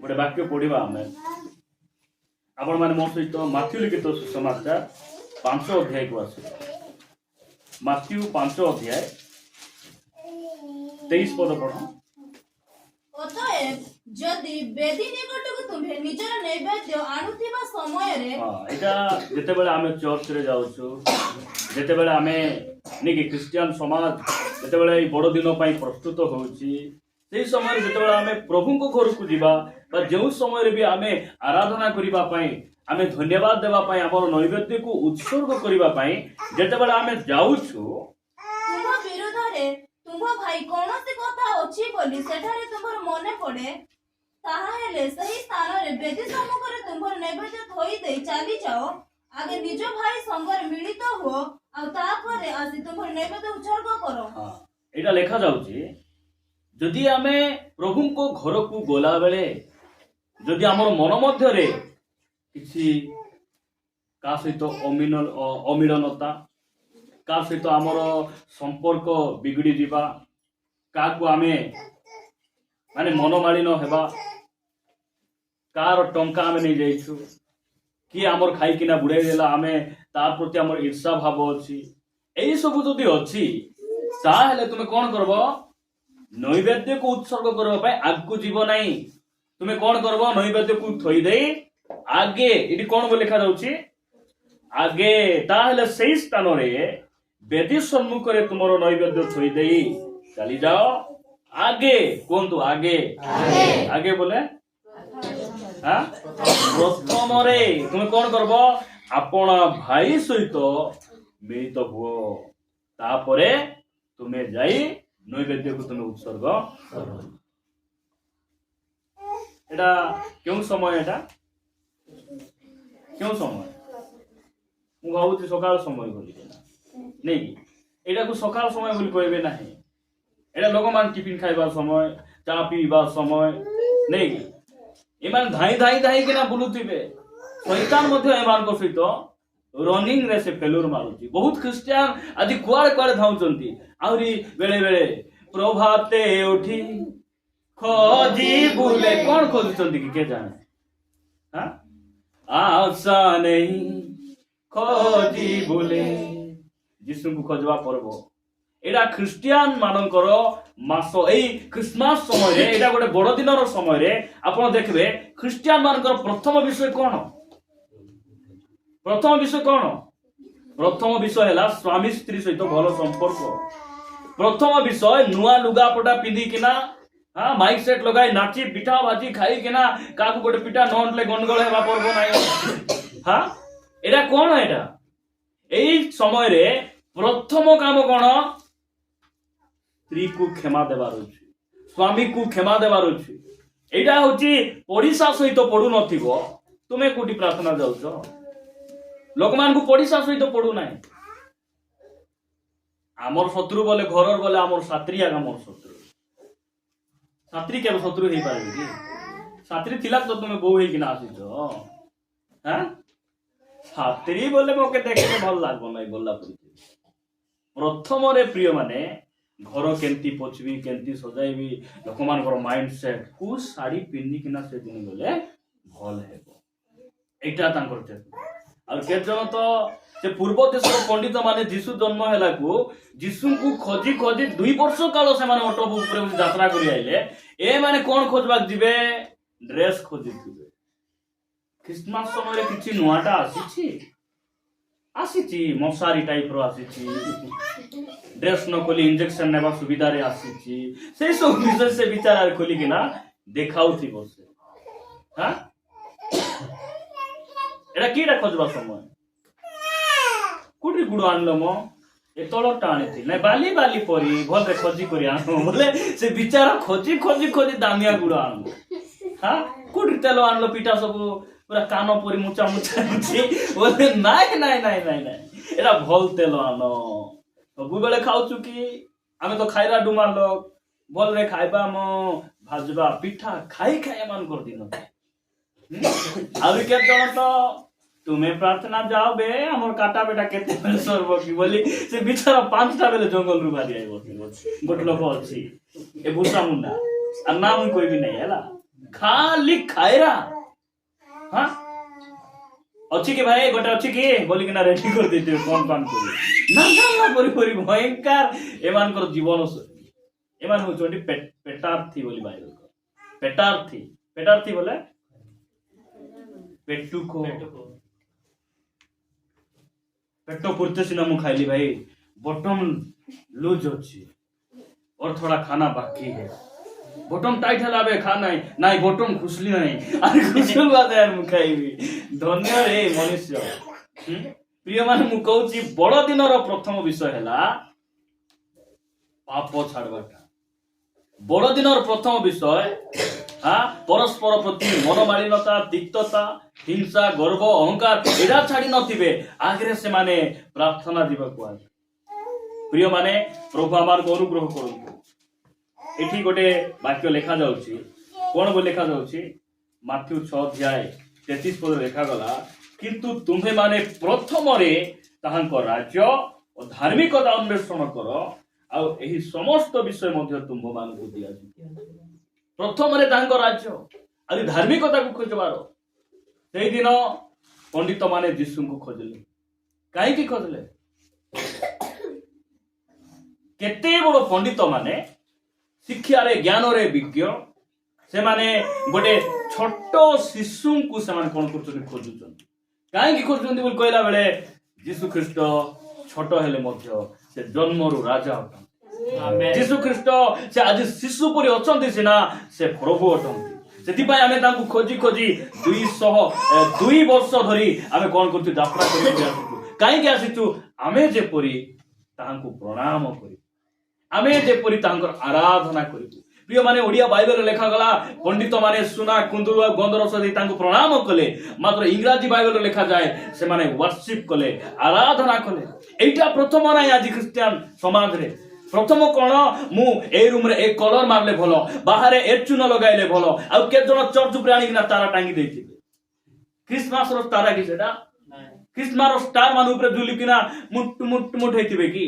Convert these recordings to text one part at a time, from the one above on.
गोटे वाक्य पढ़ा आम आपण मैंने मो सहित माथ्यू लिखित सुसमाचार 5 अध्याय को आस माथ्यू 5 अध्याय 23 पद पढ़। অতএব যদি বেদি নিকটକୁ ତୁମ୍ଭେ ନିଜର ନୈବେଦ୍ୟ ଆଣୁଥିବା ସମୟରେ এটা যেতেবেলে আমি চর্চ রে যাଉଛୁ যেতেবেলে আমি নেকি খ্রিস্টিয়ান সমাজ যেতেবেলে এই বড় দিন পাই প্রস্তুত হଉଛି সেই সময় যেতেবেলে আমি প্রভুଙ୍କ ঘরକୁ ଯିବା বা ଯେଉଁ ସମୟରେ ବି ଆମେ ଆରାଧନା କରିବା ପାଇଁ ଆମେ ଧନ୍ୟବାଦ ଦେବା ପାଇଁ ଆମର ନୈବେଦ୍ୟକୁ ଉତ୍ସର୍ଗ କରିବା ପାଇଁ ଯେତେବେଳେ ଆମେ ଯାଉଛୁ ତୁମ ବିରୁଦ୍ଧରେ ତୁମ ଭାଇ କୌଣସି କଥା ଅଛି ବୋଲି ସେଠାରେ ତୁମର ମନେ ପଡେ ତାହା ହେଲେ ସେହି ସ୍ଥାନରେ ବେଦି ସମ୍ମୁଖରେ ତୁମର ନୈବେଦ୍ୟ ଥୋଇ ଦେଇ ଚାଲି ଯାଅ ଆଗେ ନିଜ ଭାଇ ସଙ୍ଗରେ ମିଳିତ ହୁଅ ଆଉ ତାପରେ ଆସି ତୁମର ନୈବେଦ୍ୟ ଉତ୍ସର୍ଗ କର। ଏଇଟା ଲେଖା ଯାଉଛି ଯଦି ଆମେ ପ୍ରଭୁଙ୍କ ଘରକୁ ଗଲା ବେଳେ ଯଦି ଆମର ମନ ମଧ୍ୟରେ କିଛି କାହା ସହିତ ଅମିଳନତା କାହା ସହିତ ଆମର ସମ୍ପର୍କ ବିଗିଡ଼ି ଯିବା କାହାକୁ ଆମେ ମାନେ ମନମାଳିନ ହେବା କାହାର ଟଙ୍କା ଆମେ ନେଇଯାଇଛୁ କିଏ ଆମର ଖାଇକିନା ବୁଡ଼େଇ ଦେଲା ଆମେ ତା ପ୍ରତି ଆମର ଈର୍ଷା ଭାବ ଅଛି ଏଇ ସବୁ ଯଦି ଅଛି ତାହେଲେ ତୁମେ କ'ଣ କରବ ନୈବେଦ୍ୟକୁ ଉତ୍ସର୍ଗ କରିବା ପାଇଁ ଆଗକୁ ଯିବ ନାହିଁ ତୁମେ କ'ଣ କରବ ନୈବେଦ୍ୟକୁ ଥୋଇ ଦେଇ ଆଗେ ଏଠି କ'ଣ ଲେଖା ଯାଉଛି ଆଗେ ତାହେଲେ ସେଇ ସ୍ଥାନରେ ବେଦି ସମ୍ମୁଖରେ ତୁମର ନୈବେଦ୍ୟ ଥୋଇ ଦେଇ ଚାଲି ଯାଅ ଆଗେ କୁହନ୍ତୁ ଆଗେ ଆଗେ ବୋଲେ ପ୍ରଥମରେ ତୁମେ କ'ଣ କରବ ଆପଣ ଭାଇ ସହିତ ମିଳିତ ହୁଅ ତାପରେ ତୁମେ ଯାଇ ନୈବେଦ୍ୟକୁ ତୁମେ ଉତ୍ସର୍ଗ କର। এটা কেউ সময় এটা কেউ সময় ମୁଁ ଭାବୁଛି ସକାଳ ସମୟ ବୋଲି ନାଇଁ କି ଏଇଟାକୁ ସକାଳ ସମୟ ବୋଲି କହିବେ ନାହିଁ ଏଇଟା ଲୋକମାନେ ଟିଫିନ ଖାଇବା ସମୟ ଚା ପିଇବା ସମୟ ନାଇଁ କି ଏମାନେ ଧାଇଁ ଧାଇଁ ଧାଇଁକିନା ବୁଲୁଥିବେ ଶୈତାନ ମଧ୍ୟ ଏମାନଙ୍କ ସହିତ ରନିଂ ରେ ସେ ଫେଲୁର ମାରୁଛି ବହୁତ ଖ୍ରୀଷ୍ଟିଆନ ଆଜି କୁଆଡେ କୁଆଡେ ଧାଉଛନ୍ତି ଆହୁରି ବେଳେ ବେଳେ ପ୍ରଭାତେ ଉଠି खोजी बुले कौन खोजुचंती कि के जाने हाँ आशा नहीं खोजी बुले जिसु को खोजवा परबो एडा ख्रिस्टियान मानकर मास एई क्रिसमस समय रे एडा गोटे बड़ दिनर समय रे आपण देखबे ख्रिस्टियान मानकर प्रथम विषय कोन प्रथम विषय हैला स्वामी स्त्री सहित भलो संपर्क प्रथम विषय नुआ लुगा पटा पिंदी किना हाँ माइक सेट लगाई नाची पिठा भाजी खाई किना काकू गोटे पिठा नोंटले गंडगोल हेबा परबो नाही हाँ एटा कोन एटा एई समय रे प्रथम काम कोन स्त्री को क्षमा देबार अछि स्वामी को क्षमा देबार अछि एटा होची पड़िसा सहित पडु नथिबो तुमे कोठी प्रार्थना जाउछो लोकमान को पड़िसा सहित पडु नाही आमर शत्रु बोले घरर बोले आमर सात्री आगा मोर शत्रु छात्री के शत्रु हो पारे कि छात्री थिला तो तुम बो होई किना आसीछ हां छात्री बोले मोके देखे भल लागो नै बोलला प्रथम रे प्रिय माने घर केंती पोछबी केंती सजाइबी लोक मानकर माइंड सेट को साड़ी पिन्नी किना से दिन गले भल हेबो एटा तांकर थे और के जन तो से पूर्व देश पंडित माने जीशु जन्म हैला को जीशु को खोजी खोजी 2 वर्ष काल से माने ऑटो बुक रे यात्रा करी आइले ए माने कोन खोजबाक जिवे ड्रेस खोजिथिबे क्रिसमस समय रे किछि नुआटा आसीछि मसारी टाइप रो आसीछि ड्रेस न खोली इंजेक्शन नेबा सुविधा रे आसीछि से सब विषय से विचार खोली किना देखाउथिबो से हां एटा कीडा खोजबा समय कुटी गुड़ आनलो मो ए तलटा आनी ना बाली बाली परी भल रे खोजी करी आनो बोले से बिचारा खोजी खोजी खोजी दामिया गुड़ आनलो हां कुटी तेल आनलो पिठा सब पूरा कानो परी मुचा मुचा मुची बोले नाइ नाइ नाइ नाइ नाइ एरा भल तेल आनो सब बेले खाउछु की आमे तो खाइरा डुमा लोग भल रे खाइबा मो भाजबा पिठा खाई खाई मान कर दिन आलू के जण तो तुम्हें प्रार्थना जाओ बे हमर काटा बेटा केते बेले सरबो की बोली से बिचारा 5टा बेले जंगल रु बारी आइबो गोट लोक अछि ए बुसा मुंडा आ नाम कोई भी नहीं हैला ଖାଲି ଖାଇରା ହଁ ଅଛି କି ଭାଇ ଗୋଟେ ଅଛି କି ବୋଲିକିନା ରେଡି କରିଦେଇଥିବେ କଣ ପାନ କରି ନା ନା ନା ପରି ଭୟଙ୍କର ଏମାନଙ୍କର ଜୀବନ ଏମାନେ ହଉଛନ୍ତି ପେଟାର୍ଥୀ ବୋଲି ବାଇବଲ ପେଟାର୍ଥୀ ପେଟାର୍ଥୀ ବୋଲେ पेटुको पेट पुरते सिना मु खाइली भाई बॉटम लूज अच्छी और थोड़ा खाना बाकी है बॉटम टाइट है लाबे खाना नहीं बॉटम खुसली नहीं अरे खुसल बात है यार मु खाइबी धन्य रे मनुष्य प्रिय मान मु कहूची बड़ दिन रो प्रथम विषय हैला पाप छाड़बाटा बड़ दिन रो प्रथम विषय परस्पर प्रति मनमालिनता तिक्तता हिंसा गर्व अहंकार एडा छाड़ी नथिबे आगरे से माने प्रार्थना दिबा को प्रिय माने प्रभु आमार को अनुग्रह करंतु एठी गोटे वाक्य लेखा जाउची कोन बो लेखा जाउची माथ्यू 6 अध्याय 33 पद लेखा गला किंतु तुम्हे माने प्रथम रे ताहांको राज्य और धार्मिकता अन्वेषण करो आ एही समस्त विषय मध्ये तुम मान को दिया प्रथम रे तांको राज्य आदि धार्मिकता को खोजबार से दिन पंडित माने यीशु को खोजले काहे की खोजले केते बड़ पंडित माने शिक्षा रे ज्ञान रे विज्ञ से माने गोटे छोट शिशु को से माने कोन करछन खोजुछन काहे की खोजुछन बोल कहला बेले यीशु ख्रीष्ट छोट हेले मध्य से जन्मरु राजा होता जीशु ख्रीष्ट से आज शिशु परि अछंती सिना से प्रभु अछंती सेति आमे तांकु खोजी खोजी 202 वर्ष धरी आमे कोन करतु यात्रा करि आसु काहे के आसितु आमे जे परि तांकु प्रणाम करि आमे जे परि तांकर आराधना करि प्रिय माने ओडिया बाइबल लेखा गला पंडित माने सुना कुंदुर गंधरस दे तांकु प्रणाम कले मात्र इंग्रजी बाइबल लेखा जाए से माने वर्शिप कले आराधना कले एटा प्रथम नाही आज क्रिश्चियन समाज रे प्रथम कोन मु ए रूम रे एक कलर मारले भलो बाहर ए चून लगाइले भलो आ के जण चर्च ऊपर आनी ना तारा टांगी देथिबे क्रिसमस रो तारा कि सेटा क्रिसमस रो स्टार मान ऊपर झुली किना मुट मुट मुट हेतिबे कि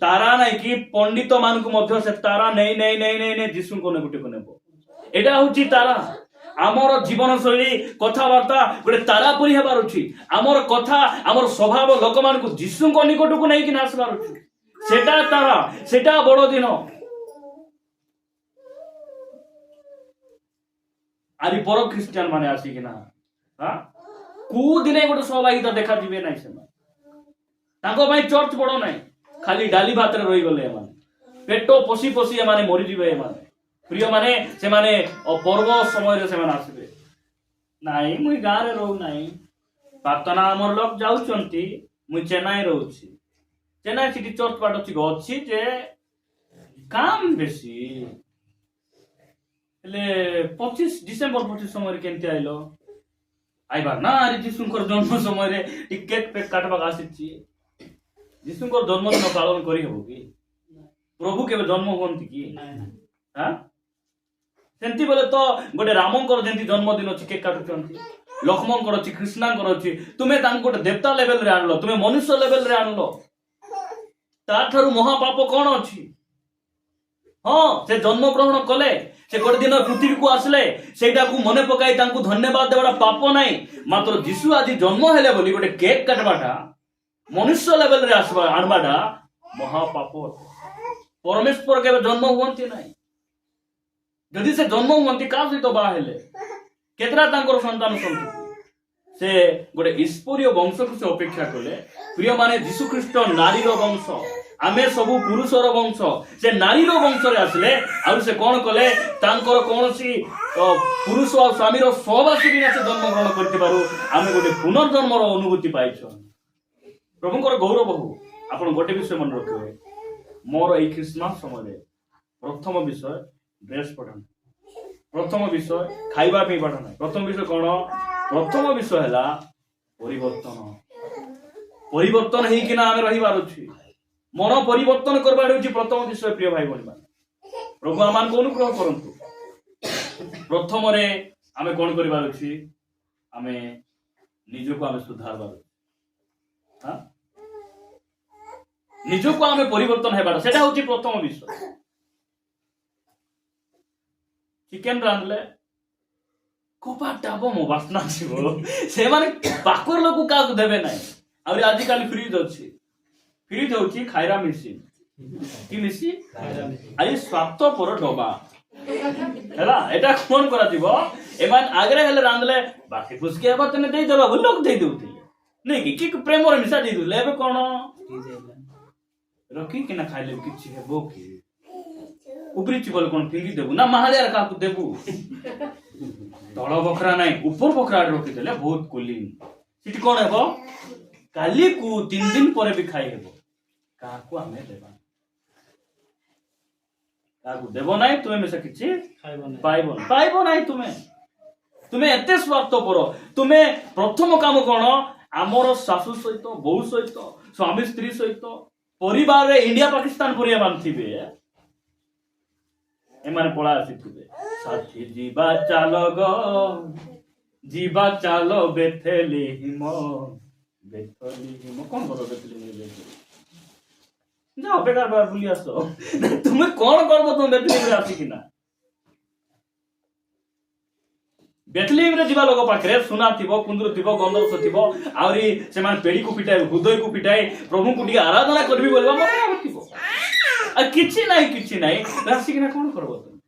तारा नाही कि पंडित मान को मध्य से तारा नहीं नहीं नहीं नहीं नहीं जीसु को ने गुटे को नेबो एटा होची तारा आमर जीवन शैली कथावार्ता गोटे तारा परि हेबार अछि आमर कथा आमर स्वभाव लोक मान को जीसु को निकट को नै कि नासबार अछि सेटा तारा सेटा बड़ दिन आदि पर ख्रिस्टियन माने आसी कि ना हां को दिने गोटे सहभागिता देखा दिबे नै से ताको भाई चर्च बड़ नै खाली डाली भात रे रही गले माने पेटो पोसी पोसी माने मरि दिबे माने प्रिय माने से माने पर्व समय रे से माने आसीबे नाही मुई गां रे रहू नाही प्रार्थना हमर लोग जाउचंती मुई चेन्नई रहूची चेन्नई सिटी चर्च बाट अछि जे काम बेसी ले 25 डिसेंबर 25 समय रे केनते आइलो आइबार ना अरे जीसुकर जन्म समय रे टिकेट पे काटबा आसीची जीसुकर जन्मदिन पालन करी हबो कि प्रभु के जन्म होंती कि हां सेंती बोले तो गोटे रामंकर जेंती जन्मदिन अछि केक काटुचंती लक्ष्मणकर अछि कृष्णकर अछि तुमे तांको गोटे देवता लेवल रे आनलो तुमे मनुष्य लेवल रे आनलो ताठारु महापाप कौन अछि हाँ से जन्म ग्रहण कले से गोटे दिन पृथ्वी को आसले सेटा को मने पकाई तांको धन्यवाद देबा पाप नाही मात्र जीसु आज जन्म हेले बोली गोटे केक काटबाटा मनुष्य लेवल रे आसबा आनबाटा महापाप परमेश्वर के जन्म हुंती नाही जदि से जन्म हुंती का सहित बा हेले केतरा तांकर संतान संतति से गोटे ईश्वरीय वंश को से अपेक्षा कले प्रिय माने जीसु ख्रीष्ट नारी रो वंश आमे सबु पुरुषर वंश से नारी रो वंश रे आसले आ से कोन कले तांकर कोनसी पुरुष और स्वामी रो सहवासी बिना से जन्म ग्रहण करते पारु आमे गोटे पुनर्जन्म रो अनुभूति पाइछो प्रभुकर गौरव हो आपण गोटे विषय मन रखिबे मोर ए क्रिसमस समय रे प्रथम विषय ड्रेस पठन प्रथम विषय खाइबा पे पठन प्रथम विषय कोन प्रथम विषय है परिवर्तन परिवर्तन ही कि ना आमे रहिबार अछि मन परिवर्तन करबार अछि प्रथम विषय प्रिय भाई बहन माने प्रभु आमान को अनुग्रह करंतु प्रथम रे आमे कोन करबार अछि आमे निज को आमे सुधारबार हां निज को आमे परिवर्तन हेबार सेटा होछि प्रथम विषय चिकन रांधले କବାଟ ଡାବ ମୋ ବାସ୍ନା ଯିବ ସେମାନେ ପାଖର ଲୋକ କାହାକୁ ଦେବେ ନାହିଁ ଆହୁରି ଆଜିକାଲି ଫ୍ରିଜ ଅଛି ଫ୍ରିଜ ହଉଛି ଖାଇରା ମିଶି କି ମିଶି ଆଜି ସ୍ୱାର୍ଥପର ଡବା ହେଲା ଏଟା କଣ କରାଯିବ ଏମାନେ ଆଗରେ ହେଲେ ରାନ୍ଧିଲେ ବାକି ଫୁସକି ହେବା ତମେ ଦେଇଦେବା ବୋଲି ଲୋକ ଦେଇ ଦଉଥିଲେ ନାଇଁ କି ପ୍ରେମରେ ମିଶା ଦେଇ ଦଉଥିଲେ ଏବେ କଣ ରଖିକିନା ଖାଇଲେ କିଛି ହେବ କି ଉବରିଛି ବୋଲି କଣ ଫିଙ୍ଗି ଦେବୁ ନା ମାହାଳିଆର କାହାକୁ ଦେବୁ ତଳ ବଖରା ନାହିଁ ଉପର ବଖରା ରଖିଦେଲେ ବହୁତ କୁଲିଂ ସେଠି କଣ ହେବ କାଲିକୁ 3 ଦିନ ପରେ ବି ଖାଇ ହେବ କାହାକୁ ଆମେ ଦେବା କାହାକୁ ଦେବ ନାହିଁ ତୁମେ ମିଶା କିଛି ପାଇବ ନାହିଁ ତୁମେ ଏତେ ସ୍ୱାର୍ଥପର ତୁମେ ପ୍ରଥମ କାମ କଣ ଆମର ଶାଶୁ ସହିତ ବୋହୂ ସହିତ ସ୍ୱାମୀ ସ୍ତ୍ରୀ ସହିତ ପରିବାରରେ ଇଣ୍ଡିଆ ପାକିସ୍ତାନ ପରିବା ମାନଥିବେ ଏମାନେ ପଳା ଆସିଥିବେ ସାଥୀ ଯିବା ଚାଲ ବେଥେଲିହିମ କଣ କର ବେଥେଲିହିମ ଯାଅ ବେକାର ବାର ବୁଲି ଆସ ତୁମେ କଣ କରବ ତୁମେ ବେଥେଲିହିମରେ ଆସିକିନା ବେଥେଲିହିମରେ ଯିବା ଲୋକ ପାଖରେ ସୁନା ଥିବ କୁନ୍ଦୁରୁ ଥିବ ଗନ୍ଧରସ ଥିବ ଆହୁରି ସେମାନେ ପେଡିକୁ ପିଟାଏ ହୃଦୟକୁ ପିଟାଏ ପ୍ରଭୁଙ୍କୁ ଟିକେ ଆରାଧନା କରିବି ବୋଲିବା ମତେ ଥିବ ଆଉ କିଛି ନାହିଁ ଆସିକିନା କଣ କରବ ତୁମେ